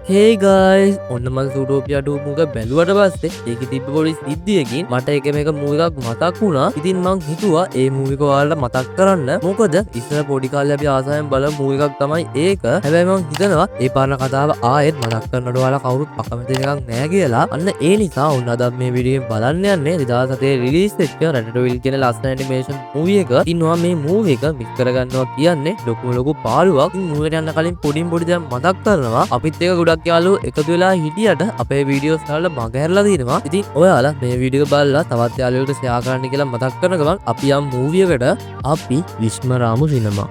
Hey guys, ඔන්න මම සූටෝපියා 2 මුක බැලුවට පස්සේ ඒකේ තිබ්බ පොඩි සිද්ධියකින් මට එක මේක මූවි එකක් මතක් වුණා. ඉතින් මං හිතුවා ඒ මූවි එක ඔයාලට මතක් කරන්න. මොකද ඉස්සර පොඩි කාලේ අපි ආසාවෙන් බලන මූවි එකක් තමයි ඒක. හැබැයි මං හිතනවා ඒ පාරන කතාව ආයෙත් මතක් කරනකොට ඔයාලා කවුරුත් අකමැති එකක් නෑ කියලා. අන්න ඒ නිසා ඔන්න අද මේ වීඩියෝෙන් බලන්න යන්නේ 2007 රිලීස් වෙච්ච රැටටවිල් කියන ලස්සන ඇනිමේෂන් මූවි එක. ඉතින් ඔයා මේ මූවි එක මිස් කරගන්නවා කියන්නේ ලොකු පාළුවක්. ඉතින් මූවි එකට යන්න කලින් පොඩි දැන් මතක් කරනවා. අපිත් එක ගොඩක් යාළුවෝ එකතු වෙලා හිටියට අපේ වීඩියෝස් වල මගහැරලා තියෙනවා. ඉතින් ඔයාලා මේ වීඩියෝ එක බලලා තවත් යාළුවෝට ෂෙයා කරන්න කියලා මතක් කරන ගමන් අපි යම් මූවි එකට අපි විශ්මරාමු සිනමා.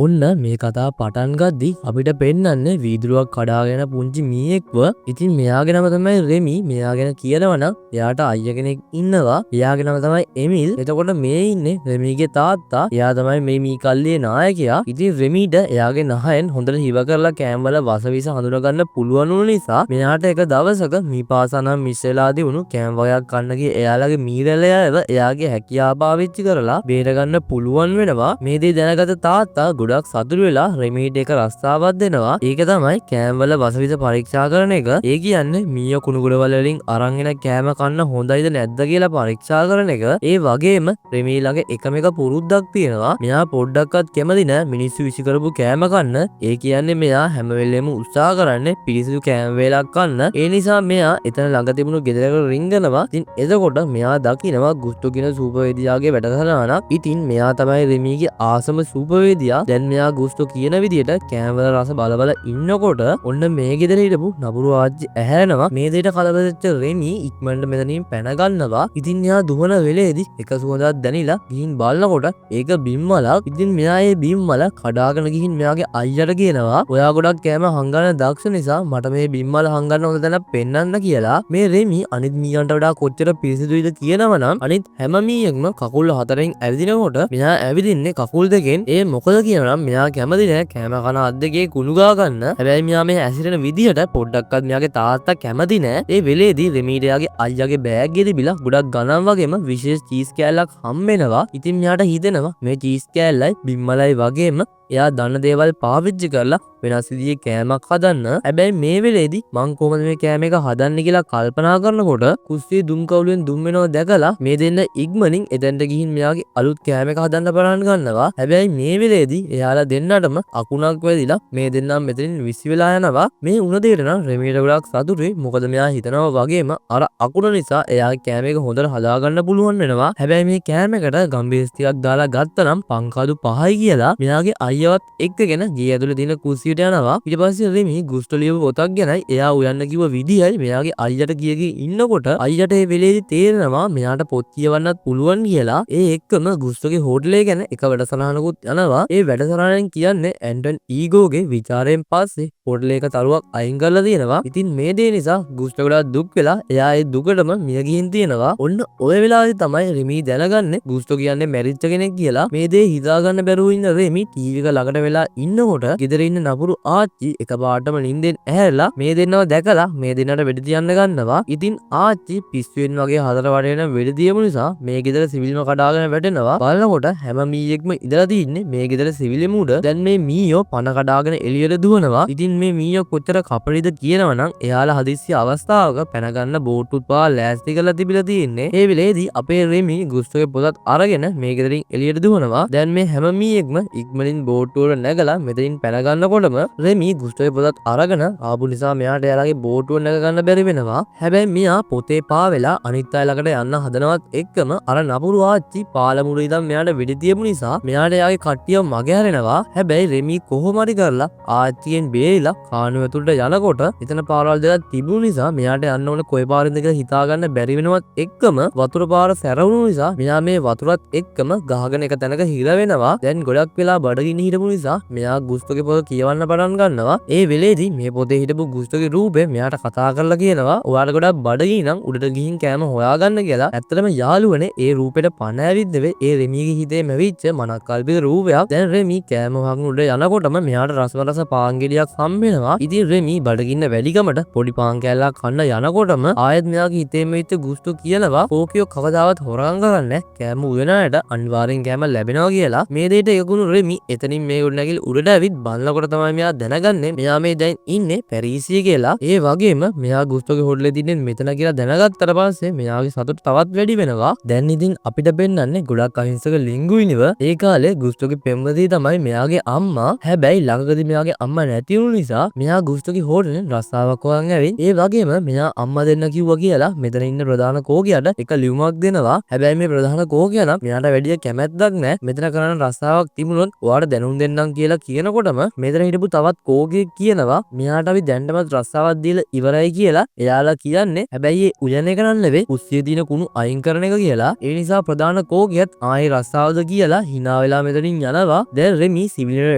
ඔන්න මේ කතා පටන් ගද්දි අපිට පෙන්වන්නේ වීදුරුවක් කඩාගෙන පුංචි මීයෙක්ව. ඉතින් මෙයාගේ නම තමයි රෙමි. මෙයා ගැන කියනවනම් එයාට අයියා කෙනෙක් ඉන්නවා. එයාගේ නම තමයි එමිල්. එතකොට මේ ඉන්නේ රෙමිගේ තාත්තා. එයා තමයි මේ මීකල්ලියේ නායකයා. ඉතින් රෙමිට එයාගේ නහයෙන් හොඳට හිව කරලා කෑම් වල වසවිස හඳුනා ගන්න පුළුවන් වුණ නිසා මෙයාට එක දවසක මීපාසනම් මිස් වෙලාදී වුණු කෑම් වගයක් කන්න ගිය එයාලගේ මීරැලයව එයාගේ හැකියාව පාවිච්චි කරලා බේර ගන්න පුළුවන් වෙනවා. මේ දේ දැනගත තාත්තා ගොඩක් සතුටු වෙලා රෙමීට එක රස්තාවක් දෙනවා. ඒක තමයි කෑම් වල වසවිස පරීක්ෂා කරන එක. ඒ කියන්නේ මීය කුණුගොඩ වලින් අරන් එන කෑම කන්න හොඳයිද නැද්ද කියලා පරීක්ෂා කරන එක. ඒ වගේම රෙමී ළඟ එකම එක පුරුද්දක් තියෙනවා. මෙයා පොඩ්ඩක්වත් කැමති නෑ මිනිස්සු විසි කරපු කෑම කන්න. ඒ කියන්නේ මෙයා හැම වෙලෙම උත්සාහ කරන්නේ පිරිසිදු කෑම වේලක් කන්න. ඒ නිසා මෙයා එතන ළඟ තිබුණු ගෙදරකට රිංගනවා. ඉතින් එතකොට මෙයා දකිනවා ගුස්ටෝ කියන සූපර්වේදියාගේ වැඩසටහනක්. ඉතින් මෙයා තමයි රෙමීගේ ආසම සූපර්වේදියා. දැන් මෙයා ගුස්ටෝ කියන විදියට කෑමවල රස බලබල ඉන්නකොට ඔන්න මේ ගෙදර හිටපු නපුරු ආච්චි ඇහැරෙනවා. මේ දෙයට කලබලෙච්ච රෙමි ඉක්මනට මෙතනින් පැන ගන්නවා. ඉතින් එයා දුවන වෙලේදී එක සුවඳක් දැනිලා ගිහින් බලනකොට ඒක බිම්මලක්. ඉතින් මෙයා ඒ බිම්මල කඩාගෙන ගිහින් මෙයාගේ අයියට කියනවා ඔයා ගොඩක් කෑම හංගන්න දක්ෂ නිසා මට මේ බිම්මල හංගන්න හොඳ තැනක් පෙන්වන්න කියලා. මේ රෙමි අනිත් මීයන්ට වඩා කොච්චර පිරිසිදුයිද කියනවනම් අනිත් හැම මීයෙක්ම කකුල් හතරෙන් ඇවිදිනකොට මෙයා ඇවිදින්නේ කකුල් දෙකෙන්. ඒ මොකද කියනවා මෙයා කැමති නෑ කෑම කන අත් දෙකේ කුණු ගා ගන්න. හැබැයි මෙයා මේ ඇසිරෙන විදිහට පොඩ්ඩක්වත් මෙයාගේ තාත්තා කැමති නෑ. ඒ වෙලේදී රෙමීට එයාගේ අයියාගේ බෑග් එකේ තිබිලා ගොඩක් ගණන් වගේම විශේෂ චීස් කෑල්ලක් හම්බෙනවා. ඉතින් මෙයාට හිතෙනවා මේ චීස් කෑල්ලයි බිම්මලයි වගේම එයා දන්න දේවල් පාවිච්චි කරලා වෙනස් විදිහේ කෑමක් හදන්න. හැබැයි මේ වෙලේදී මං කොහොමද මේ කෑම එක හදන්නේ කියලා කල්පනා කරනකොට කුස්සියේ දුම් කවුලෙන් දුම් වෙනව දැකලා මේ දෙන්න ඉක්මනින් එතනට ගිහින් මෙයාගේ අලුත් කෑම එක හදන්න පටන් ගන්නවා. හැබැයි මේ වෙලේදී එයාලා දෙන්නටම අකුණක් වැදිලා මේ දෙන්නම් මෙතනින් විසි වෙලා යනවා. මේ උණ දෙයට නම් රෙමීට ගොඩක් සතුටුයි. මොකද මෙයා හිතනවා වගේම අර අකුණ නිසා එයාගේ කෑම එක හොඳට හදාගන්න පුළුවන් වෙනවා. හැබැයි මේ කෑම එකට ගම්බේස් ටිකක් දාලා ගත්තනම් පංකඩු 5යි කියලා මෙයාගේ අයියවත් එක්කගෙන ගේ ඇතුලේ තියෙන කුස්සියට යනවා. ඊට පස්සේ රෙමි ගුස්ටෝ ලියපු පොතක් ගැනයි එයා උයන්න කිව්ව විදියයි මෙයාගේ අයියට කියකී ඉන්නකොට අයියට ඒ වෙලේදී තේරෙනවා මෙයාට පොත් කියවන්නත් පුළුවන් කියලා. ඒ එක්කම ගුස්ටෝගේ හෝටලේ ගැන එක වැඩසටහනකුත් යනවා. ඒ වැඩසටහනෙන් කියන්නේ ඇන්ටන් ඊගෝගේ විචාරයෙන් පස්සේ හෝටලේ එක තරුවක් අයින් කරලා තියෙනවා. ඉතින් මේ දේ නිසා ගුස්ටෝ ගොඩක් දුක් වෙලා එයා ඒ දුකටම මිය ගිහින් තියෙනවා. ඔන්න ඔය වෙලාවේ තමයි රෙමි දැනගන්නේ ගුස්ටෝ කියන්නේ මැරිච්ච කෙනෙක් කියලා. මේ දේ හිතාගන්න බැරුව ඉන්න රෙමි ටීවී එක ළඟට වෙලා ඉන්නකොට ගෙදර ඉන්න නපුරු ආච්චි එකපාරටම නිින්දෙන් ඇහැරලා මේ දෙන්නව දැකලා මේ දෙන්නට වෙඩි තියන්න ගන්නවා. ඉතින් ආච්චි පිස්සුවෙන් වගේ හතර වටේන වෙඩි තියපු නිසා මේ ගෙදර සිවිල්ම කඩාගෙන වැටෙනවා. බලනකොට හැම මීයෙක්ම ඉඳලා තින්නේ මේ ගෙදර සිවිලෙම උඩ. දැන් මේ මීයෝ පන කඩාගෙන එළියට දුවනවා. ඉතින් මේ මීයෝ කොච්චර කපරිද කියනවනම් එයාලා හදිස්සි අවස්ථාවක පැන ගන්න බෝට්ටුත් පා ලෑස්ති කරලා තිබිලා තියෙන්නේ. ඒ වෙලේදී අපේ රෙමි ගුස්ටෝගේ පොතත් අරගෙන මේ ගෙදරින් එළියට දුවනවා. දැන් මේ හැම මීයෙක්ම ඉක්මනින් බෝට්ටුවට නැගලා මෙතනින් පැන ගන්නකොටම රෙමි ගුස්ටෝගේ පොතත් අරගෙන ආපු නිසා මෙයාට එයාලගේ බෝට්ටුව නැග ගන්න බැරි වෙනවා. හැබැයි මෙයා පොතේ පාවෙලා අනිත් අය ළඟට යන්න හදනවත් එක්කම අර නපුරු ආච්චි පාලමුරු ඉඳන් මෙයාට වෙඩි තියපු නිසා මෙයාට එයාගේ කට්ටියව මගහැරෙනවා. හැබැයි රෙමි කොහොම හරි කරලා ආච්චියෙන් බේරිලා කානුව ඇතුළට යනකොට එතන පාරවල් දෙකක් තිබුණු නිසා මෙයාට යන්න ඕන කොයි පාරින්ද කියලා හිතාගන්න බැරි වෙනවත් එක්කම වතුර පාර සැරවුණු නිසා මෙයා මේ වතුරත් එක්කම ගහගෙන එක තැනක හිර වෙනවා. දැන් ගොඩක් වෙලා බඩගින්න හිටපු නිසා මෙයා ගුස්ටෝගේ පොත කියවන්න පටන් ගන්නවා. ඒ වෙලේදී මේ පොතේ හිටපු ගුස්ටෝගේ රූපේ මෙයාට කතා කරලා කියනවා ඔයාලා ගොඩක් බඩගින් නම් උඩට ගිහින් කෑම හොයාගන්න කියලා. ඇත්තටම යාළුවනේ ඒ රූපෙට පණ ඇවිත් නෙවෙයි ඒ රෙමිගේ හිතේ මැවිච්ච මනක්කල්පිත රූපයක්. දැන් රෙමි කෑම වහගෙන උඩ යනකොටම මෙයාට රසවරස පාන් ගෙඩියක් හම්බ හම්බෙනවා. ඉතින් රෙමි බඩගින්න වැඩිකමට පොඩි පාන් කෑල්ලක් කන්න යනකොටම ආයෙත් මෙයාගේ හිතේම හිත ගුස්තු කියනවා කෝකියෝ කවදාවත් හොරගම් කරන්නේ කෑම උයනට අනිවාර්යෙන් කෑම ලැබෙනවා කියලා. මේ දෙයට එකගුණු රෙමි එතනින් මේ ගොඩනැගිලි උඩට ඇවිත් බලනකොට තමයි මෙයා දැනගන්නේ මෙයා මේ දැන් ඉන්නේ පැරිසිය කියලා. ඒ වගේම මෙයා ගුස්තුගේ හොටලේ තින්නේ මෙතන කියලා දැනගත්තට පස්සේ මෙයාගේ සතුට තවත් වැඩි වෙනවා. දැන් ඉතින් අපිට පෙන්නන්නේ ගොඩක් අහිංසක ලිංගුයිනිව. ඒ කාලේ ගුස්තුගේ පෙම්වතිය තමයි මෙයාගේ අම්මා. හැබැයි ළඟදී මෙයාගේ අම්මා නැති වුණු නිසා මෙයා ගුස්තුගේ හොටලේ රස්සාවක් හොයන් ඇවිත් ඒ වගේම මෙයා අම්මා දෙන්න කිව්වා කියලා මෙතන ඉන්න ප්‍රධාන කෝකියට එක ලියුමක් දෙනවා. හැබැයි මේ ප්‍රධාන කෝකියා නම් මෙයාට වැඩි කැමැත්තක් නැහැ. මෙතන කරන්න රස්සාවක් තිබුණොත් ඔයාට දැනුම් දෙන්නම් කියලා කියනකොටම මෙතන හිටපු තවත් කෝකියෙක් කියනවා මෙයාට අපි දැන්ටමත් රස්සාවක් දීලා ඉවරයි කියලා. එයාලා කියන්නේ හැබැයි ඒ උයන එක නන් නෙවෙයි කුස්සියේ තියෙන කුණු අයින් කරන එක කියලා. ඒ නිසා ප්‍රධාන කෝකියත් ආයේ රස්සාවද කියලා hina වෙලා මෙතනින් යනවා. දැන් රෙමි සිවිලට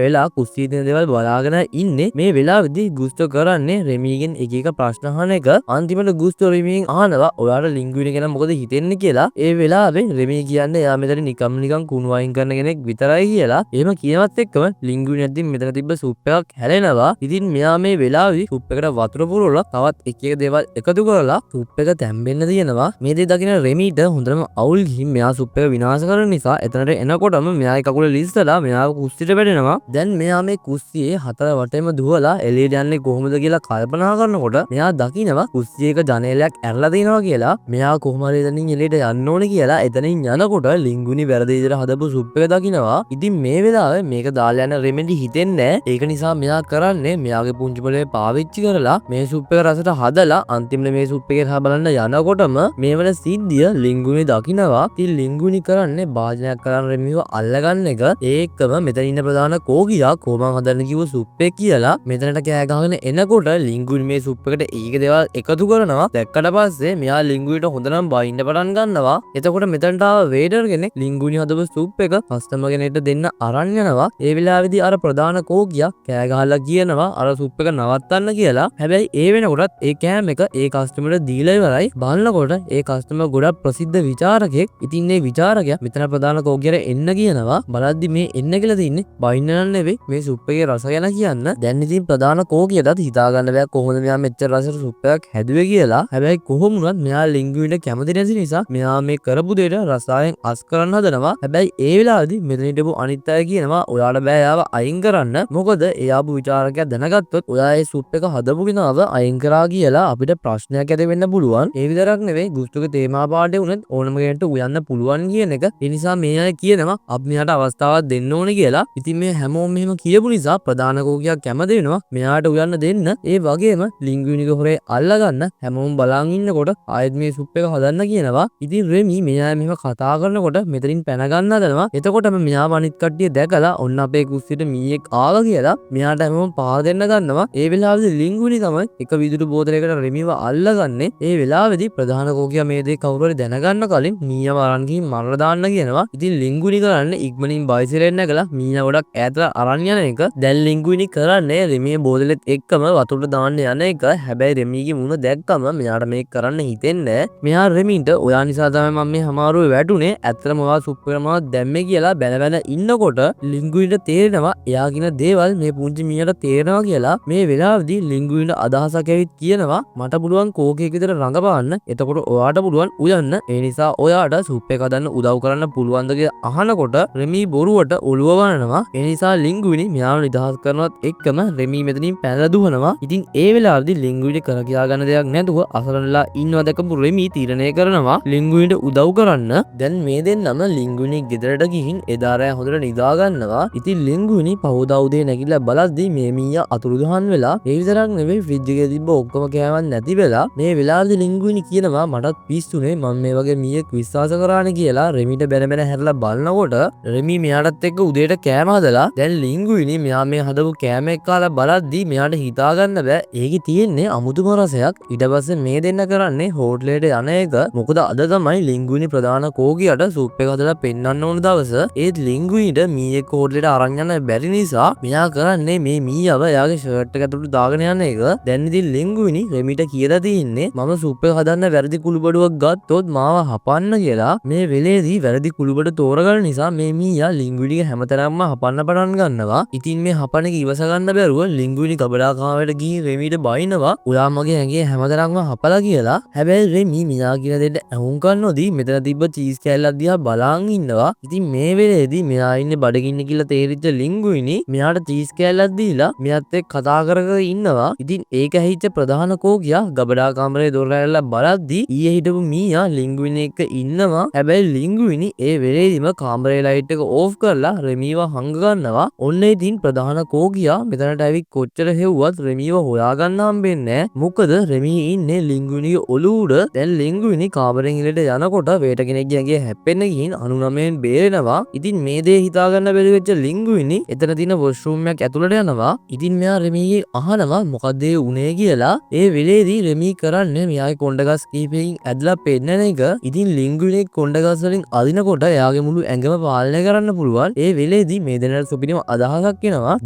වෙලා කුස්සියේ තියෙන දේවල් බලාගෙන ඉන්නේ. මේ වෙලාවේදී ගුස්තු කරන්නේ රෙමිගෙන් එක එක ප්‍රශ්න අහන එක. අන්තිමට ගුස්තු රෙමිගෙන් අහනවා ඔයාට ලිංගුයිනි ගැන මොකද හිතෙන්නේ කියලා. ඒ වෙලාවේ රෙමි කියන්නේ එයා මෙතන නිකන් කුණු අයින් කරන කෙනෙක් විතරයි කියලා. එහෙම කියනවත් එක්කම ලිංගුයිනි නැද්දින් මෙතන තිබ්බ සුප් එකක් හැලෙනවා. ඉතින් මෙයා මේ වෙලාවේ සුප් එකට වතුර පුරවලා තවත් එක එක දේවල් එකතු කරලා සුප් එක තැම්බෙන්න තියෙනවා. මේ දේ දකින රෙමිට හොඳටම අවුල් ගිහින් මෙයා සුප් එක විනාශ කරන නිසා එතනට එනකොටම මෙයාගේ කකුල ලිස්සලා මෙයාව කුස්සියට වැටෙනවා. දැන් මෙයා මේ කුස්සියේ හතර වටේම දුවලා එළියට යන්නේ කොහොමද කියලා කල්පනා කරනකොට මෙයා දකිනවා කුස්සියක ජනේලයක් ඇරලා තියෙනවා කියලා. මෙයා කොහොම හරි එතනින් එළියට යන්න ඕනේ කියලා එතනින් යනකොට ලිංගුනි වැරදි විදිහට හදපු සුප් එක දකිනවා. ඉතින් මේ වෙලාවේ මේක දාලා යන රෙමෙඩි හිතෙන්නේ නැහැ. ඒක නිසා මෙයා කරන්නේ මෙයාගේ පුංචි පොලේ පාවිච්චි කරලා මේ සුප් එක රසට හදලා අන්තිමට මේ සුප් එකේ රහ බලන්න යනකොටම මේ වෙන සිද්ධිය ලිංගුනි දකිනවා. ඉතින් ලිංගුනි කරන්නේ භාජනයක් කරන් රෙමිව අල්ලගන්න එක. ඒකම මෙතන ඉන්න ප්‍රධාන කෝකියා කොහොම හදන්න කිව්ව සුප් එක කියලා මෙතනට කෑ ගහගෙන එනකොට ලිංගුනි මේ සුප් එකට ඒක දේවල් එකතු කරනවා. දැක්කට පස්සේ මෙයා ලිංගුනිට හොඳනම් බයින්න පටන් ගන්නවා. එතකොට මෙතනට ආව වේටර් කෙනෙක් ලිංගුනි හදපු සුප් එක කස්ටමර් කෙනෙක්ට දෙන්න අරන් යනවා. ඒ වෙලාවේදී අර ප්‍රධාන කෝකියා කෑ ගහලා කියනවා අර සුප් එක නවත්තන්න කියලා. හැබැයි ඒ වෙනකොටත් ඒ කෑම එක ඒ කස්ටමර්ට දීලා ඉවරයි. බලනකොට ඒ කස්ටමර් ගොඩක් ප්‍රසිද්ධ විචාරකයෙක්. ඉතින් මේ විචාරකයා මෙතන ප්‍රධාන කෝකියට එන්න කියනවා. බලද්දි මේ එන්න කියලා තින්නේ බයින්න නන් නෙවෙයි මේ සුප් එකේ රස ගැන කියන්න. දැන් ඉතින් ප්‍රධාන කෝකියටත් හිතා ගන්න බෑ කොහොමද මෙයා මෙච්චර රසට සුප් එකක් හැදුවේ කියලා. හැබැයි කොහොම වුණත් මෙයා ලිංගුයින්ට කැමති නැති නිසා මෙයා මේ කරපු දෙයට රසායන අස් කරන්න හදනවා. හැබැයි ඒ වෙලාවේදී මෙතන හිටපු අනිත් අය කියනවා ඔයාලා බෑ යාව අයින් කරන්න. මොකද එයාපු විචාරකයා දැනගත්තොත් ඔයා ඒ සුප් එක හදපු කෙනාව අයින් කරා කියලා අපිට ප්‍රශ්නයක් ඇති වෙන්න පුළුවන්. ඒ විතරක් නෙවෙයි ගුස්තුගේ තේමා පාඩේ වුණත් ඕනම කෙනෙක්ට උයන්න පුළුවන් කියන එක. ඒ නිසා මේ අය කියනවා අපි මෙයාට අවස්ථාවක් දෙන්න ඕනේ කියලා. ඉතින් මේ හැමෝම මෙහෙම කියපු නිසා ප්‍රධාන කෝකියා කැමති වෙනවා මෙයාට උයන්න දෙන්න. ඒ වගේම ලිංගුයිනිගේ හොරේ අල්ලගන්න හැමෝම බලන් ඉන්නකොට ආයෙත් මේ සුප් එක හදන්න කියනවා. ඉතින් රෙමි මෙයා මෙහෙම කතා කරනකොට මෙතනින් පැන ගන්න හදනවා. එතකොටම මෙයාව අනිත් කට්ටිය දැකලා ඔන්න අපේ කුස්සියට මීයක් ආවා කියලා මෙයාට හැමෝම පාර දෙන්න ගන්නවා. ඒ වෙලාවේදී ලිංගුයිනි තමයි එක විදුලි බෝතලයකට රෙමිව අල්ලගන්නේ. ඒ වෙලාවේදී ප්‍රධාන කෝකියා මේ දේ කවුරු හරි දැනගන්න කලින් මීයව අරන් ගිහින් මරලා දාන්න කියනවා. ඉතින් ලිංගුයිනි කරන්නේ ඉක්මනින් බයිසිරෙන් නැගලා මීයා ගොඩක් ඈතට අරන් යන එක. දැන් ලිංගුයිනි කරන්නේ රෙමිගේ බෝතලෙත් එක්කම වතුරට දාන්න යන එක. හැබැයි රෙමිගේ මුණ දැක්කම මෙයාට මේක කරන්න හිතෙන්නේ. මෙයා රෙමින්ට ඔයා නිසා තමයි මම මේ හමාරුවේ වැටුනේ. ඇත්තටම ඔයා සුප් එකම දැම්මේ කියලා බැන ඉන්නකොට ලිංගුයින්ට තේරෙනවා එයා කියන දේවල් මේ පුංචි මීයට තේරෙනවා කියලා. මේ වෙලාවේදී ලිංගුයින්ට අදහසක් ඇවිත් කියනවා මට පුළුවන් කෝකියෙක් විතර රඟපාන්න. එතකොට ඔයාට පුළුවන් උයන්න. ඒ නිසා ඔයාට සුප් එක හදන්න උදව් කරන්න පුළුවන්ද කියලා අහනකොට රෙමි බොරුවට ඔළුව වනනවා. ඒ නිසා ලිංගුයිනි මෙයාව නිදහස් කරනවත් එක්කම රෙමි මෙතනින් පැනලා දුවනවා. ඉතින් ඒ වෙලාවේදී ලිංගුයිනි කර කියා ගන්න දෙයක් නැතුව අසරණලා ඉන්නවා දැකපු රෙමි තීරණය කරනවා ලිංගුයින්ට උදව් කරන්න. දැන් මේ දෙන්නම ලිංගුයිනි ගෙදරට ගිහින් එදා රෑ හොඳට නිදා ගන්නවා. ඉතින් ලිංගුයිනි පහුදා උදේ නැගිටලා බලද්දි මේ මීයා අතුරුදහන් වෙලා ඒ විතරක් නෙවෙයි ෆ්‍රිජ් එකේ තිබ්බ ඔක්කොම කෑමක් නැති වෙලා. මේ වෙලාවේදී ලිංගුයිනි කියනවා මටත් පිස්සුනේ මම මේ වගේ මීයක් විශ්වාස කරානේ කියලා. රෙමිට බැන හැරලා බලනකොට රෙමි මෙයාටත් එක්ක උදේට කෑම හදලා දැන් ලිංගුයිනි මෙයා මේ හදපු කෑම එක්ක කාලා බලද්දි මෙයාට හිතා ගන්න බෑ ඒකේ තියෙන්නේ අමුතුම රසයක්. ඊට පස්සේ මේ දෙන්න කරන්නේ හෝටලෙට යන එක. මොකද අද තමයි ලිංගුයිනි ප්‍රධාන කෝකියට සුප් එක හදලා පෙන්වන්න ඕන දවස. ඒත් ලිංගුයින්ට මීයක් හෝටලෙට අරන් යන්න බැරි නිසා මෙයා කරන්නේ මේ මීයව එයාගේ ෂර්ට් එක ඇතුළට දාගෙන යන එක. දැන් ඉතින් ලිංගුයිනි රෙමිට කියලා තින්නේ මම සුප් එක හදන්න වැරදි කුළුබඩුවක් ගත්තොත් මාව හපන්න කියලා. මේ වෙලේදී වැරදි කුළුබඩ තෝරගන්න නිසා මේ මීයා ලිංගුයිනිගේ හැමතැනම හපන්න පටන් ගන්නවා. ඉතින් මේ හපන එක ඉවස ගන්න බැරුව නැතුව ලිංගුවිනි ගබඩාකාමරයට ගිහින් රෙමිට බයිනවා උලා මගේ ඇඟේ හැමදැනක්ම හපලා කියලා. හැබැයි රෙමි මියා කියන දෙයට ඇහුම්කන් නොදී මෙතන තිබ්බ චීස් කෑල්ලක් දිහා බලාන් ඉන්නවා. ඉතින් මේ වෙලේදී මෙයා ඉන්නේ බඩගින්න කියලා තේරිච්ච ලිංගුවිනි මෙයාට චීස් කෑල්ලක් දීලා මෙයාත් එක්ක කතා කර කර ඉන්නවා. ඉතින් ඒක ඇහිච්ච ප්‍රධාන කෝකියා ගබඩාකාමරේ දොර ඇරලා බලද්දී ඊයේ හිටපු මීයා ලිංගුවිනි එක්ක ඉන්නවා. හැබැයි ලිංගුවිනි ඒ වෙලේදීම කාමරේ ලයිට් එක ඕෆ් කරලා රෙමිව හංග ගන්නවා. ඔන්න ඉතින් ප්‍රධාන කෝකියා මෙතනට ඇවිත් කොච්චර හෙව්වත් රෙමිව හොයාගන්න හම්බෙන්නේ නැහැ. මොකද රෙමි ඉන්නේ ලිංගුවිනිගේ ඔළුව උඩ. දැන් ලිංගුවිනි කාමරෙන් එළියට යනකොට වේට කෙනෙක්ගේ ඇඟේ හැප්පෙන්න ගිහින් 99න් බේරෙනවා. ඉතින් මේ දේ හිතාගන්න බැරි වෙච්ච ලිංගුවිනි එතන තියෙන වොෂ්රූම් එකක් ඇතුළට යනවා. ඉතින් මෙයා රෙමිගෙන් අහනවා මොකක්ද ඒ උනේ කියලා. ඒ වෙලේදී රෙමි කරන්නේ මෙයාගේ කොණ්ඩගස් කීපයකින් ඇදලා පෙන්නන එක. ඉතින් ලිංගුවිනි කොණ්ඩගස් වලින් අදිනකොට එයාගේ මුළු ඇඟම පාලනය කරන්න පුළුවන්. ඒ වෙලේදී මේ දෙන්නට සුපිරිම අදහසක් එනවා.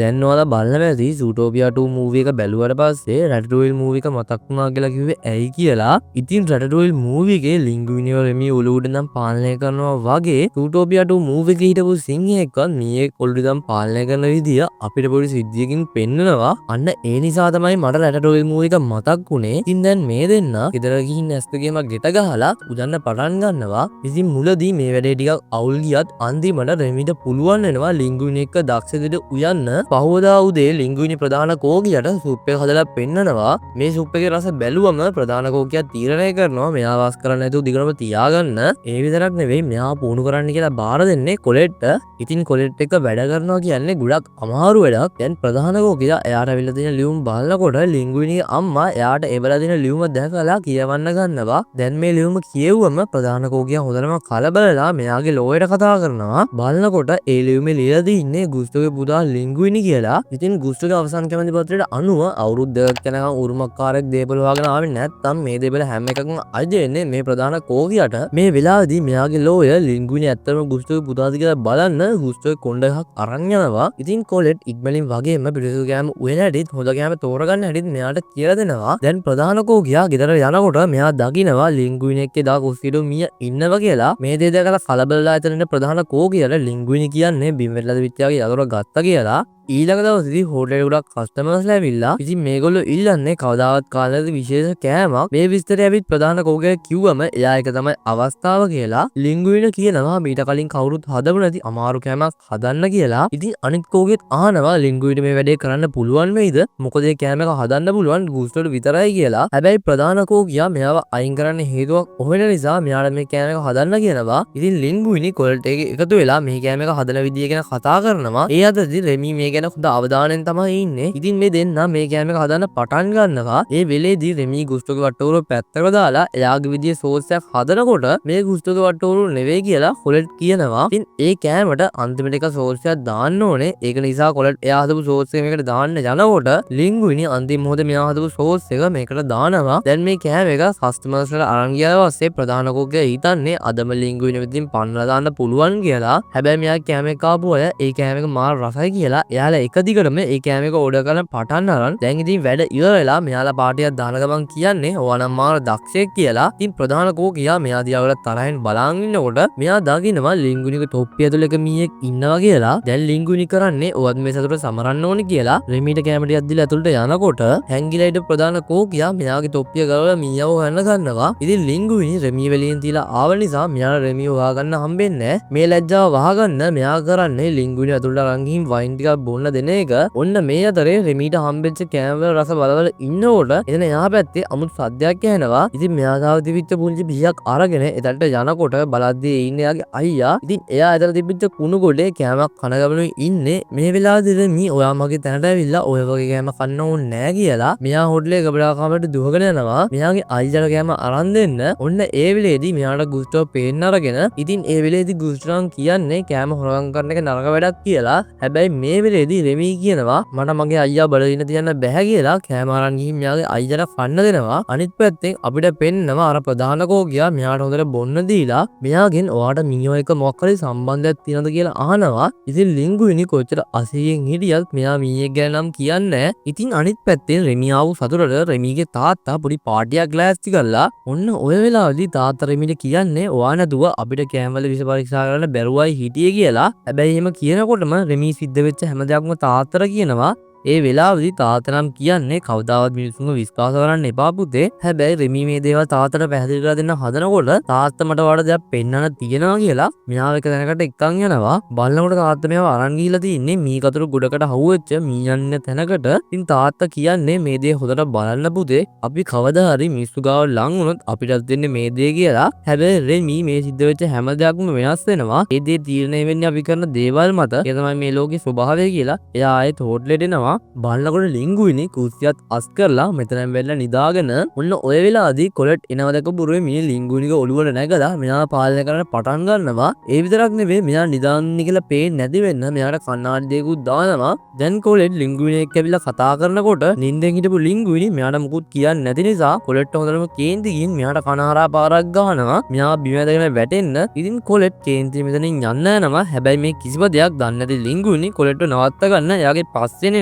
දැන් ඔයාලා බලන්න බැරි Zootopia 2 මූවි එක බැලුවට පස්සේ Ratatouille මූවි එක මතක් වුණා කියලා කිව්වේ ඇයි කියලා. ඉතින් Ratatouille මූවි එකේ ලිංගුවිනිව රෙමි ඔළුව උඩ නම් පාලනය කරනවා වගේ Zootopia 2 මූවි එකේ හිටපු සිංහයෙක්වත් මීයේ ඔළුව උඩ නම් පාලනය කරන විදිය අපිට පොඩි සිද්ධියකින් පෙන්නනවා. අන්න ඒ නිසා තමයි මට Ratatouille මූවි එක මතක් වුණේ. ඉතින් දැන් මේ දෙන්න ගෙදර ගිහින් ඇස්තගේම ගෙට ගහලා උදන්න පටන් ගන්නවා. ඉතින් මුලදී මේ වැඩේ ටිකක් අවුල් ගියත් අන්තිමට රෙමිට පුළුවන් වෙනවා ලිංගුවිනි එක්ක දක්ෂ විදිහට උයන්න. පහවදා උදේ ලිංගුවිනි ප්‍රධාන කෝකියට සුප් එක හදලා පෙන්නනවා. මේ සුප් එකේ රස බැලුවම ප්‍රධාන කෝකියා තීරණය කරනවා මෙයා වාස් කරන්න නැතුව දිගටම තියාගන්න. ඒ විතරක් නෙවෙයි මෙයා පුහුණු කරන්න කියලා බාර දෙන්නේ කොලෙට්ට. ඉතින් කොලෙට් එක වැඩ කරනවා කියන්නේ ගොඩක් අමාරු වැඩක්. දැන් ප්‍රධාන කෝකියා එයාට අවිල්ලා තියෙන ලියුම් බලනකොට ලිංගුවිනිගේ අම්මා එයාට එවලා දෙන ලියුම දැකලා කියවන්න ගන්නවා. දැන් මේ ලියුම කියෙව්වම ප්‍රධාන කෝකියා හොඳටම කලබලලා මෙයාගේ ලෝයට කතා කරනවා. බලනකොට ඒ ලියුමේ ලියලා ඉන්නේ ගුස්තෝගේ පුතා ලිංගුවිනි කියලා. ඉතින් ගුස්තෝගේ අවසන් කැමති පත්‍රයට අනුව අවුරුදු දෙකක් යනකම් උරුමකාරයෙක් දේපල හොයාගෙන ආවේ නැත්නම් මේ දේපල හැම එකක්ම අජයන්නේ මේ ප්‍රධාන කෝකියට. මේ වෙලාවේදී මෙයාගේ ලෝය ලිංගුවිනි ඇත්තටම ගුස්තෝගේ පුතාද කියලා බලන්න ගුස්තෝගේ කොණ්ඩ එකක් අරන් යනවා. ඉතින් කොලෙට් ඉක්මනින් වගේම පිළිසු කෑම උයන හැටිත් හොඳ කෑම තෝරගන්න හැටිත් මෙයාට කියලා දෙනවා. දැන් ප්‍රධාන කෝකියා ගෙදර යනකොට මෙයා දකිනවා ලිංගුවිනි එක්ක දා කුස්සියට මීයා ඉන්නවා කියලා. මේ දේ දැකලා කලබලලා එතන ප්‍රධාන කෝකියට ලිංගුවිනි කියන්නේ බිම් වෙලා විත්‍යාගේ යතොර ගත්තා කියලා. ඊළඟ දවසේදී හෝටලෙට ගොඩක් කස්ටමර්ස්ලා ඇවිල්ලා ඉතින් මේගොල්ලෝ ඉල්ලන්නේ කවදාවත් කාලෙද විශේෂ කෑමක්. මේ විස්තරය ඇවිත් ප්‍රධාන කෝකියා කිව්වම එයා එක තමයි අවස්ථාව කියලා. ලිංගුවිනි කියනවා මීට කලින් කවුරුත් හදපු නැති අමාරු කෑමක් හදන්න කියලා. ඉතින් අනිත් කෝකියත් අහනවා ලිංගුවිනි මේ වැඩේ කරන්න පුළුවන් වෙයිද? මොකද ඒ කෑම එක හදන්න පුළුවන් ගුස්ටෝට විතරයි කියලා. හැබැයි ප්‍රධාන කෝකියා මෙයාව අයින් කරන්න හේතුවක් හොයන නිසා මෙයාට මේ කෑම එක හදන්න කියනවා. ඉතින් ලිංගුවිනි කොල්ට් එකේ එකතු වෙලා මේ කෑම එක හදන විදිය ගැන කතා කරනවා. ඒ අතරදී රෙමි මේ ගැන හොඳ අවධානයෙන් තමයි ඉන්නේ. ඉතින් මේ දෙන්න මේ කෑම එක හදන්න පටන් ගන්නවා. ඒ වෙලේදී රෙමි ගුස්ටෝගේ වට්ටෝරුව පැත්තකට දාලා එයාගේ විදියේ සෝස් එකක් හදනකොට මේ ගුස්ටෝගේ වට්ටෝරුව නෙවෙයි කියලා කොලෙට් කියනවා. ඉතින් ඒ කෑමට අන්තිමට එක සෝස් එකක් දාන්න ඕනේ. ඒක නිසා කොලෙට් එයා හදපු සෝස් එක මේකට දාන්න යනකොට ලිංගුවිනි අන්තිම මොහොතේ මෙයා හදපු සෝස් එක මේකට දානවා. දැන් මේ කෑම එක කස්ටමර්ස්ලා අරන් ගියාට පස්සේ ප්‍රධාන කෝකියා හිතන්නේ අදම ලිංගුවිනි විදිහින් පන්නලා දාන්න පුළුවන් කියලා. හැබැයි මෙයා කෑම එක ආපු අය ඒ කෑම එක මාර රසයි කියලා එයාලා එක දිගටම ඒ කෑම එක ඕඩර් කරන්න පටන් අරන් දැන් ඉතින් වැඩ ඉවර වෙලා මෙයාලා පාටියක් දාන ගමන් කියන්නේ ඔයා නම් මාර දක්ෂයෙක් කියලා. ඉතින් ප්‍රධාන කෝකියා මෙයා දිහා තරහින් බලාගෙන ඉන්නකොට මෙයා දකිනවා ලිංගුනිගේ තොප්පිය ඇතුළේ එක මීයක් ඉන්නවා කියලා. දැන් ලිංගුනි කරන්නේ ඔයත් මේ සතුට සමරන්න ඕනේ කියලා රෙමිට කැමරට යද්දිලා ඇතුළට යනකොට හැංගිලා ඉඳ ප්‍රධාන කෝකියා මෙයාගේ තොප්පිය ගලවලා මීයව හොයන්න ගන්නවා. ඉතින් ලිංගුනි රෙමි වෙලියෙන් තියලා ආව නිසා මෙයාට රෙමිව හොයාගන්න හම්බෙන්නේ නැහැ. මේ ලැජ්ජාව වහගන්න මෙයා කරන්නේ ලිංගුනි ඇතුළට අරන් ගිහින් වයින් ටිකක් බොන්න දෙන එක. ඔන්න මේ අතරේ රෙමිට හම්බෙච්ච කෑම වල රස බලවල ඉන්නකොට එතන එහා පැත්තේ අමුතු සද්දයක් ඇහෙනවා. ඉතින් මෙයා ගාව තිබිච්ච පුංචි බියක් අරගෙන එතනට යනකොට බලද්දී ඉන්නේ යාගේ අයියා. ඉතින් එයා ඇතර තිබිච්ච කුණු ගොඩේ කෑමක් කන ගමනුයි ඉන්නේ. මේ වෙලාවේදී රෙමි ඔයා මගේ තැනට ඇවිල්ලා ඔය වගේ කෑම කන්න ඕනේ නෑ කියලා මෙයා හොටලේ ගබඩාකාමරයට දුවගෙන යනවා. මෙයාගේ අයියාට කෑම අරන් දෙන්න. ඔන්න ඒ වෙලේදී මෙයාට ගුස්ටෝ පේන්න අරගෙන ඉතින් ඒ වෙලේදී ගුස්ටෝන් කියන්නේ කෑම හොරගම් කරන එක නරක වැඩක් කියලා. හැබැයි මේ වෙලේදී රෙමි කියනවා මට මගේ අයියා බලවින්න තියන්න බැහැ කියලා කෑම අරන් ගිහින් මෙයාගේ අයියාට කන්න දෙනවා. අනිත් පැත්තෙන් අපිට පෙන්නනවා අර ප්‍රධාන කෝකියා මෙයාට හොඳට බොන්න දීලා මෙයාගෙන් ඔයාට මීයෝ එක මොකක් හරි සම්බන්ධයක් තියෙනවද කියලා අහනවා. ඉතින් ලිංගුවිනි කොච්චර අසීයෙන් හිටියත් මෙයා මීයෙක් ගැන නම් කියන්නේ. ඉතින් අනිත් පැත්තෙන් රෙමි ආව සතුටට රෙමිගේ තාත්තා පොඩි පාටියක් ලෑස්ති කරලා ඔන්න ඔය වෙලාවේදී තාත්තා රෙමිට කියන්නේ ඔයා නැතුව අපිට කෑමවල විස පරීක්ෂා කරන්න බැරුවයි හිටියේ කියලා. හැබැයි එහෙම කියනකොටම රෙමි සිද්ධ වෙච්ච හැම දෙයක්ම තාත්තට කියනවා. ඒ වෙලාවේදී තාත්තා නම් කියන්නේ කවදාවත් මිනිස්සුන්ව විශ්වාස කරන්න එපා පුතේ. හැබැයි රෙමි මේ දේවල් තාත්තට පැහැදිලි කරලා දෙන්න හදනකොට තාත්තා මට වඩා දෙයක් පෙන්වන්න තියෙනවා කියලා මෙයාව එක තැනකට එක්කන් යනවා. බලනකොට තාත්තා මෙයාව අරන් ගිහිල්ලා තින්නේ මී කතුරු ගොඩකට හවුවෙච්ච මීයන් තැනකට. ඉතින් තාත්තා කියන්නේ මේ දේ හොඳට බලන්න පුතේ. අපි කවදා හරි මිනිස්සු ගාව ලං වුණොත් අපිටත් දෙන්නේ මේ දේ කියලා. හැබැයි රෙමි මේ සිද්ධ වෙච්ච හැම දෙයක්ම වෙනස් වෙනවා. ඒ දේ තීරණය වෙන්නේ අපි කරන දේවල් මත. ඒ තමයි මේ ලෝකේ ස්වභාවය කියලා. එයා ආයෙත් හෝටලෙට එනවා. බලනකොට ලිංගුයිනි කුස්සියත් අස් කරලා මෙතනම වෙලා නිදාගෙන ඔන්න ඔය වෙලාවදී කොලට් එනවා දැකපු රෙමි ලිංගුයිනිගේ ඔළුවට නැගලා මෙයා පාලනය කරන්න පටන් ගන්නවා. ඒ විතරක් නෙවෙයි මෙයා නිදාන්නේ කියලා පේන්නේ නැති වෙන්න මෙයාට කණ්ණාඩි දෙකකුත් දානවා. දැන් කොලට් ලිංගුයිනි එක්ක ඇවිල්ලා කතා කරනකොට නිින්දෙන් හිටපු ලිංගුයිනි මෙයාට මුකුත් කියන්නේ නැති නිසා කොලට් හොඳටම කේන්ති ගිහින් මෙයාට කනහරා පාරක් ගහනවා. මෙයා බිම ඇදගෙන වැටෙන්න. ඉතින් කොලට් කේන්ති මෙතනින් යන්න යනවා. හැබැයි මේ කිසිම දෙයක් දන්නේ නැති ලිංගුයිනි කොලට්ව නවත්ත ගන්න එයාගේ පස්සෙන්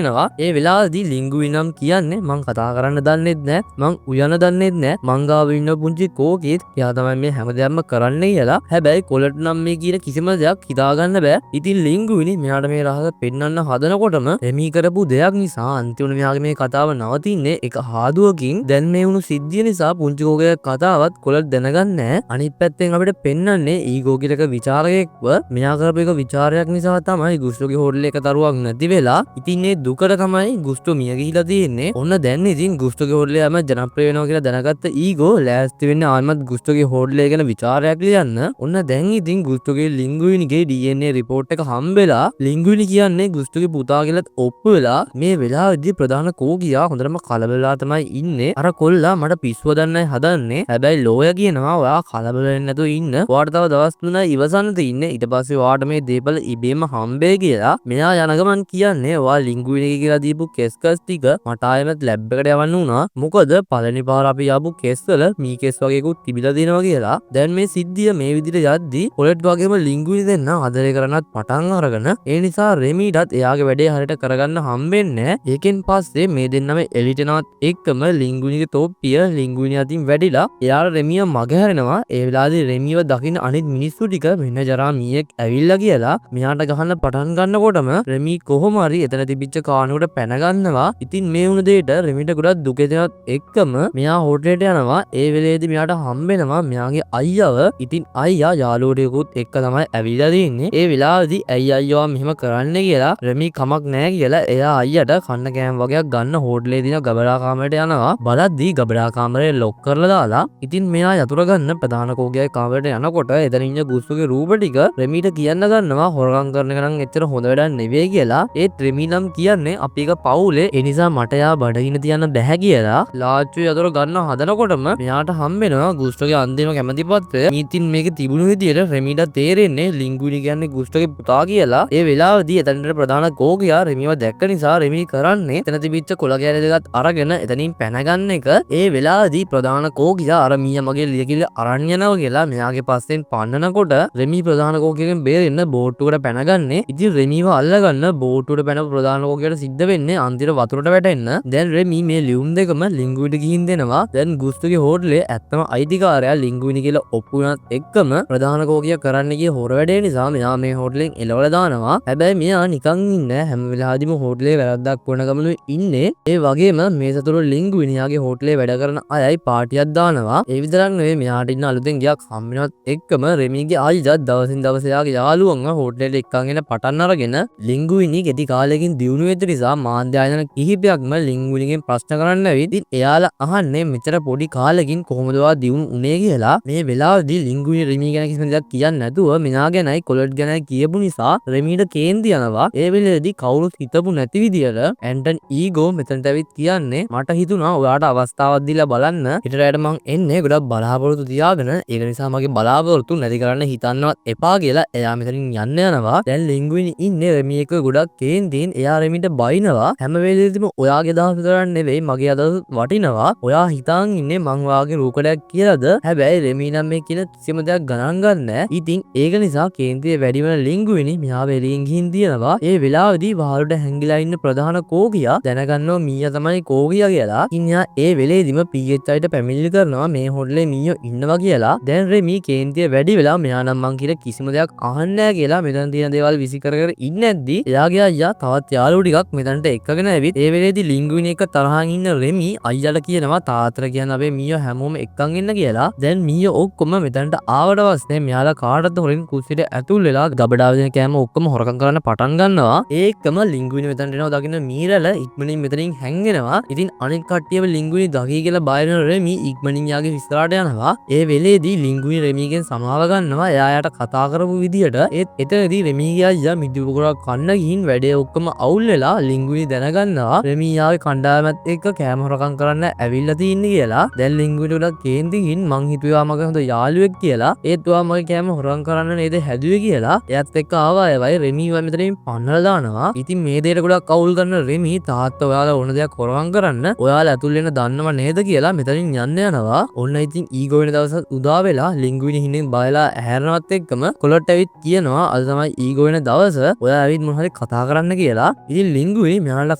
එනවා. ඒ වෙලාවේදී ලිංගුයිනි නම් කියන්නේ මං කතා කරන්න දන්නෙත් නෑ. මං උයන දන්නෙත් නෑ. මං ගාව ඉන්න පුංචි කෝකෙත් එයා තමයි මේ හැම දෙයක්ම කරන්නේ කියලා. හැබැයි කොලට් නම් මේ කියන කිසිම දෙයක් හිතාගන්න බෑ. ඉතින් ලිංගුයිනි මෙයාට මේ රහස පෙන්වන්න හදනකොටම රෙමි කරපු දෙයක් නිසා අන්තිමට මෙයාගේ මේ කතාව නවතින්නේ එක හාදුවකින්. දැන් මේ වුණු සිද්ධිය නිසා පුංචි කෝකේ කතාවත් කොලට් දැනගන්නේ නෑ. අනිත් පැත්තෙන් අපිට පෙන්වන්නේ ඊගෝ කියලක විචාරකයෙක්ව මෙයා කරපු එක විචාරයක් නිසා තමයි ගුස්ටෝගේ හෝටලේ එක දරුවක් නැති වෙලා. ඉතින් මේ දුකට තමයි ගුස්ටෝ මිය ගිහිලා තියෙන්නේ. ඔන්න දැන් ඉතින් ගුස්ටෝගේ හෝටලේ යම ජනප්‍රිය වෙනවා කියලා දැනගත්ත ඊගෝ ලෑස්ති වෙන්නේ ආන්මත් ගුස්ටෝගේ හෝටලේ ගැන විචාරයක් ලියන්න. ඔන්න දැන් ඉතින් ගුස්ටෝගේ ලිංගුයිනිගේ DNA රිපෝට් එක හම්බෙලා ලිංගුයිනි කියන්නේ ගුස්ටෝගේ පුතා කියලාත් ඔප්පු වෙලා මේ වෙලාවේදී ප්‍රධාන කෝකියා හොඳටම කලබලලා තමයි ඉන්නේ. අර කොල්ලා මට පිස්සුව දන්නයි හදන්නේ. හැබැයි ලෝයා කියනවා ඔයා කලබල වෙන්නේ නැතුව ඉන්න. ඔයාට තව දවස් 3යි ඉවසන්න තියෙන්නේ. ඊට පස්සේ ඔයාට මේ දේපල ඉබේම හම්බෙයි කියලා. මෙයා යන ගමන් කියන්නේ ඔයා ලිංගුයිනි කියලා දීපු කෙස්කස් ටික මට ආයෙත් ලැබ් එකට යවන්න උනා. මොකද පළවෙනි පාර අපි ආපු කෙස්වල මී කෙස් වගේකුත් තිබිලා දෙනවා කියලා. දැන් මේ සිද්ධිය මේ විදිහට යද්දී කොලට් වගේම ලිංගුයිනි දෙන්න ආදරය කරන්නත් පටන් අරගෙන ඒ නිසා රෙමිටත් එයාගේ වැඩේ හරියට කරගන්න හම්බෙන්නේ නැහැ. ඒකෙන් පස්සේ මේ දෙන්නම එලිටනවත් එක්කම ලිංගුයිනිගේ තොප්පිය ලිංගුයිනි අතින් වැඩිලා එයාට රෙමිය මගහැරෙනවා. ඒ වෙලාවේදී රෙමිව දකින්න අනිත් මිනිස්සු ටික මෙන්න ජරා මීයක් ඇවිල්ලා කියලා මෙයාට ගහන්න පටන් ගන්නකොටම රෙමි කොහොම හරි එතන තිබිච්ච කානුවට පැන ගන්නවා. ඉතින් මේ වුණ දෙයට රෙමිට ගොඩක් දුක දෙනවත් එක්කම මෙයා හෝටලෙට යනවා. ඒ වෙලේදී මෙයාට හම්බෙනවා මෙයාගේ අයියව. ඉතින් අයියා යාළුවෙකුත් එක්ක තමයි ඇවිල්ලා තින්නේ. ඒ වෙලාවේදී ඇයි අයියෝ මෙහෙම කරන්න කියලා රෙමි කමක් නැහැ කියලා එයා අයියට කන්න කෑම වගේක් ගන්න හෝටලේ දින ගබඩා කාමරයට යනවා. බලද්දී ගබඩා කාමරේ ලොක් කරලා දාලා ඉතින් මෙයා යතුරු ගන්න ප්‍රධාන කෝකියාගේ කාමරයට යනකොට එතන ඉන්න ගුස්තුගේ රූප ටික රෙමිට කියන්න ගන්නවා හොරගම් කරන එක නම් එච්චර හොඳ වැඩක් නෙවෙයි කියලා. ඒත් රෙමි නම් කියන්නේ අපි එක පවුලේ ඒ නිසා මට යා බඩගින්න තියන්න බැහැ කියලා. ලාච්චු යතුරු ගන්න හදනකොටම මෙයාට හම්බෙනවා ගුස්තුගේ අන්තිම කැමැති පත්‍රය. ඉතින් මේක තිබුණු විදියට රෙමිට තේරෙන්නේ ලිංගුයිනි කියන්නේ ගුස්තුගේ පුතා කියලා. ඒ වෙලාවේදී එතනට ප්‍රධාන කෝකියා රෙමිව දැක්ක නිසා රෙමි කරන්නේ එතන තිබිච්ච කොළ කැලේ දෙකත් අරගෙන එතනින් පැනගන්න එක. ඒ වෙලාවේදී ප්‍රධාන කෝකියා අර මීයා මගේ ලියකිලි අරන් යනවා කියලා මෙයාගේ පස්සෙන් පන්නනකොට රෙමි ප්‍රධාන කෝකියගෙන් බේරෙන්න බෝට්ටුවට පැනගන්නේ. ඉතින් රෙමිව අල්ලගන්න බෝට්ටුවට පැන ප්‍රධාන කෝකියට සිද්ධ වෙන්නේ අන්තිර වතුරට වැටෙන්න. දැන් රෙමි මේ ලියුම් දෙකම ලිංගුයිනිට ගිහින් දෙනවා. දැන් ගුස්තුගේ හෝටලේ ඇත්තම අයිතිකාරයා ලිංගුයිනි කියලා ඔප්පු වුණත් එක්කම ප්‍රධාන කෝකියා කරන්න ගිය හොර වැඩේ නිසා මෙයා මේ හෝටලෙන් එලවලා දානවා. හැබැයි මෙයා නිකන් ඉන්නේ හැම වෙලාවෙදිම හෝටලේ වැරද්දක් කරන ගමනුයි ඉන්නේ. ඒ වගේම මේ සතුරු ලිංගුයිනියාගේ හෝටලේ වැඩ කරන අයයි පාටියක් දානවා. ඒ විතරක් නෙවෙයි මෙයාට ඉන්න අලුතෙන් ගියක් හම්බෙනවත් එක්කම රෙමිගේ ආයිජත් දවසින් දවස යාගේ යාළුවන්ව හෝටලෙට එක්කගෙන පටන් අරගෙන ලිංගුයිනි කෙටි කාලෙකින් දියුණු වෙච්ච නිසා මාධ්‍ය ආයතන කිහිපයක්ම ලිංගුයිනිගෙන් ප්‍රශ්න කරන්න ඇවිත් ඉතින් එයාලා අහන්නේ මෙච්චර පොඩි කාලෙකින් කොහොමද ඔයා දියුණු උනේ කියලා. මේ වෙලාවේදී ලිංගුයිනි රෙමි ගැන කිසිම දෙයක් කියන්නේ නැතුව මෙයා ගැනයි කොලට් ගැනයි කියපු නිසා රෙමිට කේන්ති යනවා. ඒ වෙලේදී කවුරුත් හිතපු නැති විදියට ඇන්ටන් ඊගෝ මෙතනට ඇවිත් කියන්නේ මට හිතුණා ඔයාට අවස්ථාවක් දීලා බලන්න. හිටරයට මං එන්නේ ගොඩක් බලාපොරොත්තු තියාගෙන ඒක නිසා මගේ බලාපොරොත්තු නැති කරන්න හිතන්නවත් එපා කියලා එයා මෙතනින් යන්න යනවා. දැන් ලිංගුයිනි ඉන්නේ රෙමි එක ගොඩක් කේන්තියෙන් එයා රෙමිට බයිනවා. හැම වෙලෙදිම ඔයාගේ අදහස කරන්නේ නෙවෙයි මගේ අදහස වටිනවා. ඔයා හිතාන් ඉන්නේ මං වාගේ රූකඩයක් කියලාද? හැබැයි රෙමි නම් මේ කියන කිසිම දෙයක් ගණන් ගන්නෑ. ඉතින් ඒක නිසා කේන්තිය වැඩි වෙන ලිංගුයිනි මෙහා වෙලින් ගිහින් දිනනවා. ඒ වෙලාවේදී වහලට හැංගිලා ඉන්න ප්‍රධාන කෝකියා දැනගන්නවා මීයා තමයි කෝකියා කියලා. ඉතින් යා ඒ වෙලේදීම PH අයිට පැමිණිලි කරනවා මේ හොටලේ මීයෝ ඉන්නවා කියලා. දැන් රෙමි කේන්තිය වැඩි වෙලා මෙයා නම් මං කියලා කිසිම දෙයක් අහන්නේ නැහැ කියලා මෙතන තියෙන දේවල් විසි කර කර ඉන්නේ නැද්දි එයාගේ අයියා තවත් යාළුවෝ ටිකක් මෙතනට එක්කගෙන ඇවිත් ඒ වෙලේදී ලින්ගුයිනි එක තරහන් ඉන්න රෙමි අයියාට කියනවා තාත්තට කියන අපේ මීයෝ හැමෝම එක්කන් එන්න කියලා. දැන් මීයෝ ඔක්කොම මෙතනට ආවට පස්සේ මෙයාලා කාටද හොරෙන් කුස්සියට ඇතුල් වෙලා ගබඩාවේ දෙන කෑම ඔක්කොම හොරකම් කරන්න පටන් ගන්නවා. ඒකම ලින්ගුයිනි මෙතනට එනවා දකින්න මීරල ඉක්මනින් මෙතනින් හැංගෙනවා. ඉතින් අනිත් කට්ටියව ලින්ගුයිනි දකී කියලා බය වෙන රෙමි ඉක්මනින් යාගේ ඉස්සරහට යනවා. ඒ වෙලේදී ලින්ගුයිනි රෙමිගෙන් සමාව ගන්නවා. එයාට කතා කරපු විදියට. ඒත් එතනදී රෙමිගේ අයියා මිදුපුරක් කන්න ගිහින් වැඩේ ඔක්කොම අවුල් වෙලා ලින්ගුයිනි දැනගන්නවා රෙමි යාගේ කණ්ඩායමත් එක්ක කෑම හොරකම් කරන්න ඇවිල්ලා තින්නේ කියලා. දැන් ලින්ගුයිනි උඩ කේන්ති ගිහින් මං හිතුවා මගේ හොඳ යාළුවෙක් කියලා. ඒත් ඔයා මගේ කෑම හොරකම් කරන්න නේද හැදුවේ කියලා. එයාත් එක්ක ආවා ඒවයි රෙමිව මෙතනින් පන්නලා දානවා. ඉතින් මේ දෙයට ගොඩක් අවුල් ගන්න රෙමි තාත්තා ඔයාලා ඕන දෙයක් හොරකම් කරන්න ඔයාලා ඇතුල් වෙන්න දන්නව නේද කියලා මෙතනින් යන්න යනවා. ඔන්න ඉතින් ඊගෝ වෙන දවසත් උදා වෙලා ලින්ගුයිනි හින්නෙන් බයලා ඇහැරනවත් එක්කම කොලොට් ඇවිත් කියනවා අද තමයි ඊගෝ වෙන දවස ඔයා ඇවිත් මොන හරි කතා කරන්න කියලා. ඉතින් ලින්ගුයිනි මෙයාලා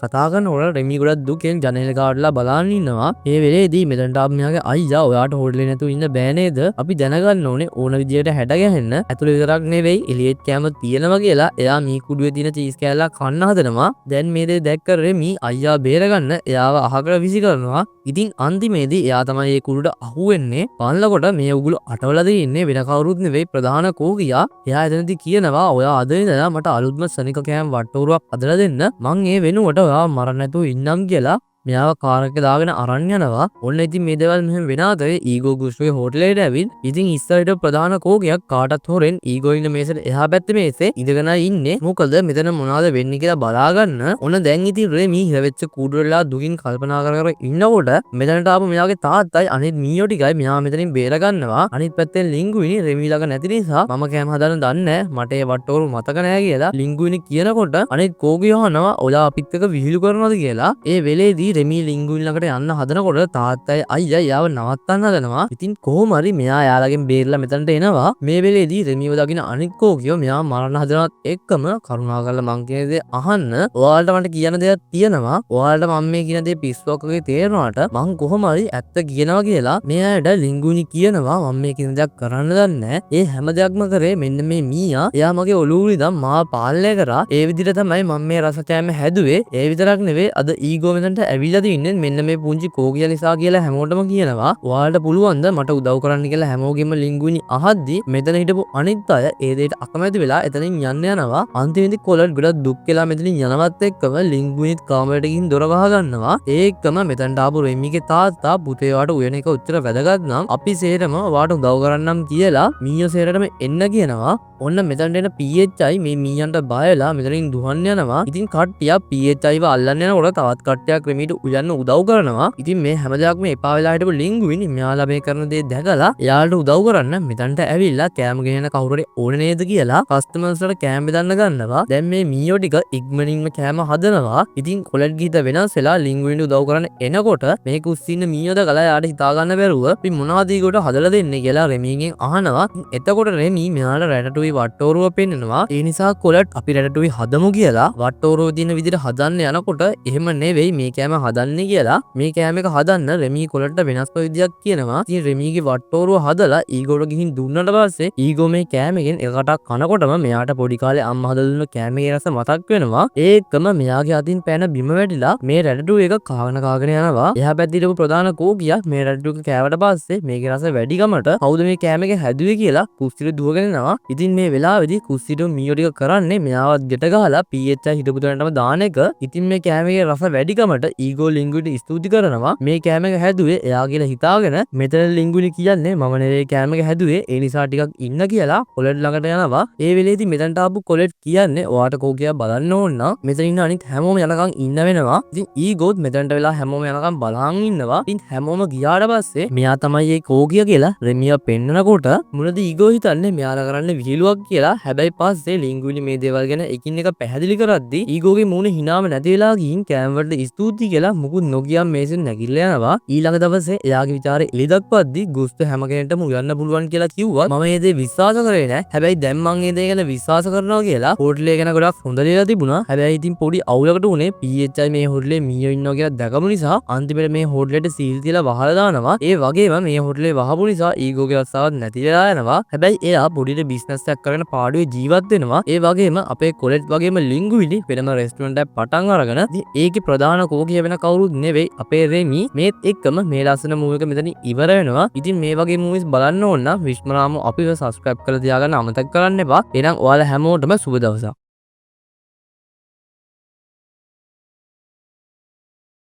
කතා කරනකොට රෙමි ගොඩක් දුකෙන් ජනේල කාඩලා බලන් ඉන්නවා. මේ වෙලේදී මෙතනට ආපු මෙයාගේ අයියා ඔයාට හොල්ලේ නැතුව ඉන්න බෑ නේද? අපි දැනගන්න ඕනේ ඕන විදියට හැඩ ගැහෙන්න. ඇතුළේ විතරක් නෙවෙයි එළියෙත් කැම තියෙනවා කියලා. එයා මී කුඩුවේ තියෙන චීස් කෑල්ලක් කන්න හදනවා. දැන් මේ දේ දැක්ක රෙමි අයියා බේරගන්න එයාව අහකට විසි කරනවා. ඉතින් අන්තිමේදී එයා තමයි මේ කුඩුවට අහුවෙන්නේ. බලනකොට මේ උගුල අටවලද ඉන්නේ වෙන කවුරුත් නෙවෙයි ප්‍රධාන කෝකියා. එයා එතනදී කියනවා ඔයා අද ඉඳලා මට අලුත්ම සනික කෑම වට්ටෝරුවක් අදලා දෙන්න. මං ඒ වෙනුවට ඔයා මරන්න නැතුව ඉන්නම් කියලා මෙයාව කාර් එක දාගෙන අරන් යනවා. ඔන්න ඉතින් මේ දේවල් මෙහෙම වෙන අතරේ ඊගෝ ගුස්ටෝගේ හෝටලෙට ඇවිත් ඉතින් ඉස්සරහට ප්‍රධාන කෝකියක් කාටත් හොරෙන් ඊගෝ ඉන්න මේසෙට එහා පැත්තේ මේසේ ඉඳගෙන ඉන්නේ. මොකද මෙතන මොනවද වෙන්නේ කියලා බලාගන්න. ඔන්න දැන් ඉතින් රෙමි හිරවෙච්ච කූඩුවලා දුකින් කල්පනා කර කර ඉන්නකොට මෙතනට ආපු මෙයාගේ තාත්තයි අනිත් මීයෝ ටිකයි මෙයා මෙතනින් බේර ගන්නවා. අනිත් පැත්තෙන් ලින්ගුයිනි රෙමි ළඟ නැති නිසා මම කෑම හදන්න දන්නේ මට ඒ වට්ටෝරු මතක නැහැ කියලා ලින්ගුයිනි කියනකොට අනිත් කෝකියෝ අහනවා ඔයා අපිත් එක්ක විහිළු කරනවද කියලා. ඒ වෙලේදී රෙමි ලින්ගුයිනි ළඟට යන්න හදනකොට තාත්තයි අයියා යාව නවත්තන්න හදනවා. ඉතින් කොහොම හරි මෙයා යාලගෙන් බේරලා මෙතනට එනවා. මේ වෙලේදී රෙමිව දකින්න අනිත් කෝකියෝ මෙයා මරන්න හදනවත් එක්කම කරුණාකරලා මං කියන දේ අහන්න. ඔයාලට මට කියන්න දෙයක් තියෙනවා. ඔයාලට මම මේ කියන දේ පිස්සුවක් වගේ තේරෙනවාට මං කොහොම හරි ඇත්ත කියනවා කියලා මෙයාට ලින්ගුයිනි කියනවා. මම මේ කියන දෙයක් කරන්න දන්නේ ඒ හැම දෙයක්ම කරේ මෙන්න මේ මීයා. එයා මගේ ඔළුව ඉදන් මාව පාලනය කරා. ඒ විදිහට තමයි මම මේ රස කෑම හැදුවේ. ඒ විතරක් නෙවෙයි අද ඊගෝ මෙතනට ඇවිල්ලා ඉන්නේ මෙන්න මේ පුංචි කෝකියා නිසා කියලා හැමෝටම කියනවා. ඔයාලට පුළුවන්ද මට උදව් කරන්න කියලා හැමෝගෙම ලින්ගුයිනි අහද්දි මෙතන හිටපු අනිත් අය ඒ දෙයට අකමැති වෙලා එතනින් යන්න යනවා. අන්තිමේදී කොලට් ගොඩක් දුක් වෙලා මෙතනින් යනවත් එක්කම ලින්ගුයිනිත් කාමරයට ගිහින් දොර වහ ගන්නවා. ඒකම මෙතනට ආපු රෙමිගේ තාත්තා පුතේ වාට උයන එක උච්චර වැදගත් නම් අපි සේරම වාට උදව් කරන්නම් කියලා මීයෝ සේරටම එන්න කියනවා. ඔන්න මෙතනට එන PHI මේ මීයන්ට බයලා මෙතනින් දුහන්න යනවා. ඉතින් කට්ටියක් PHIව අල්ලන්න යනකොට තවත් කට්ටියක් රෙමිට උයන්න උදව් කරනවා. ඉතින් මේ හැම දෙයක්ම එපා වෙලා හිටපු ලින්ගුයිනි මෙයාලා මේ කරන දේ දැකලා එයාලට උදව් කරන්න මෙතනට ඇවිල්ලා කෑම ගෙනන කවුරු හරි ඕනේ නේද කියලා කස්ටමර්ස්ලට කෑම බෙදන්න ගන්නවා. දැන් මේ මීයෝ ටික ඉක්මනින්ම කෑම හදනවා. ඉතින් කොලට් ගීත වෙනස් වෙලා ලින්ගුයිනි උදව් කරන්න එනකොට මේ කුස්සින්න මීයෝ දකලා යාට හිතා ගන්න බැරුව අපි මොනවද ඊකට හදලා දෙන්නේ කියලා රෙමිගෙන් අහනවා. එතකොට රෙමි මෙයාලා රැටටුයි වට්ටෝරුව පෙන්නනවා. ඒ නිසා කොලට් අපි රැටටුයි හදමු කියලා වට්ටෝරුව දින විදිහට හදන්න යනකොට එහෙම නෙවෙයි මේ කෑම හදන්නේ කියලා මේ කෑම එක හදන්න රෙමි කොලට්ට වෙනස්ම විදියක් කියනවා. ඉතින් රෙමිගේ වට්ටෝරුව හදලා ඊගෝට ගිහින් දුන්නට පස්සේ ඊගෝ මේ කෑමකින් එකටක් කනකොටම මෙයාට පොඩි කාලේ අම්මා හදලා දුන්න කෑමේ රස මතක් වෙනවා. ඒකම මෙයාගේ අතින් පැන බිම වැටිලා මේ රැටටු එක කාගෙන යනවා. එහා පැත්තේ හිටපු ප්‍රධාන කෝකියා මේ රැටටු එක කෑවට පස්සේ මේකේ රස වැඩිකමට කවුද මේ කෑම එක හැදුවේ කියලා කුස්සියට දුවගෙන යනවා. ඉතින් මේ වෙලාවේදී කුස්සියට මීයෝ ටික කරන්නේ මෙයාවත් ගෙට ගහලා PHI හිටපු තැනටම දාන එක. ඉතින් මේ කෑමේ රස වැඩිකමට ඊගෝ ලින්ගුයිනි ස්තුති කරනවා. මේ කෑම එක හැදුවේ එයා කියලා හිතාගෙන මෙතන ලින්ගුයිනි කියන්නේ මම නෙවෙයි කෑම එක හැදුවේ ඒ නිසා ටිකක් ඉන්න කියලා කොලට් ළඟට යනවා. ඒ වෙලේදී මෙතනට ආපු කොලට් කියන්නේ ඔයාට කෝකියා බලන්න ඕන නම් මෙතන ඉන්න අනිත් හැමෝම යනකම් ඉන්න වෙනවා. ඉතින් ඊගෝත් මෙතනට වෙලා හැමෝම යනකම් බලන් ඉන්නවා. ඉතින් හැමෝම ගියාට පස්සේ මෙයා තමයි මේ කෝකියා කියලා රෙමියා පෙන්නනකොට මුලදී ඊගෝ හිතන්නේ මෙයාලා කරන්නේ විහිළුවක් කියලා. හැබැයි පස්සේ ලින්ගුයිනි මේ දේවල් ගැන එකින් එක පැහැදිලි කරද්දී ඊගෝගේ මූණ හිනාම නැති වෙලා ගිහින් කෑම වලට ස්තුති කියලා මුකුත් නොකියම් මේසෙන් නැගිටලා යනවා. ඊළඟ දවසේ එයාගේ විචාරේ එළි දක්වද්දී ගුස්තු හැම කෙනෙක්ටම උයන්න පුළුවන් කියලා කිව්වා. මම මේ දේ විශ්වාස කරේ නෑ. හැබැයි දැන් මං මේ දේ ගැන විශ්වාස කරනවා කියලා හෝටලේ ගැන ගොඩක් හොඳ දේවල් තිබුණා. හැබැයි ඉතින් පොඩි අවුලකට උනේ PHI මේ හෝටලේ මීයෝ ඉන්නවා කියලා දැකපු නිසා අන්තිමට මේ හෝටලෙට සීල් තියලා වහලා දානවා. ඒ වගේම මේ හෝටලේ වහපු නිසා ඊගෝගේ රස්සාවක් නැති වෙලා යනවා. හැබැයි එයා පොඩිට බිස්නස් එකක් කරගෙන පාඩුවේ ජීවත් වෙනවා. ඒ වගේම අපේ කොලෙට් වගේම ලිංගුවිලි වෙනම රෙස්ටුරන්ට් එකක් පටන් අරගෙන ඒකේ ප්‍රධාන කෝ කියවෙන කවුරුත් නෙවෙයි අපේ රෙමි මේත් එක්කම මේ ලස්සන මූවි එක මෙතනින් ඉවර වෙනවා. ඉතින් මේ වගේ මූවිස් බලන්න ඕන නම් විශ්මරාම අපිව සබ්ස්ක්‍රයිබ් කරලා තියාගන්න අමතක කරන්න එපා. එහෙනම් ඔයාලා හැමෝටම සුබ දවසක්.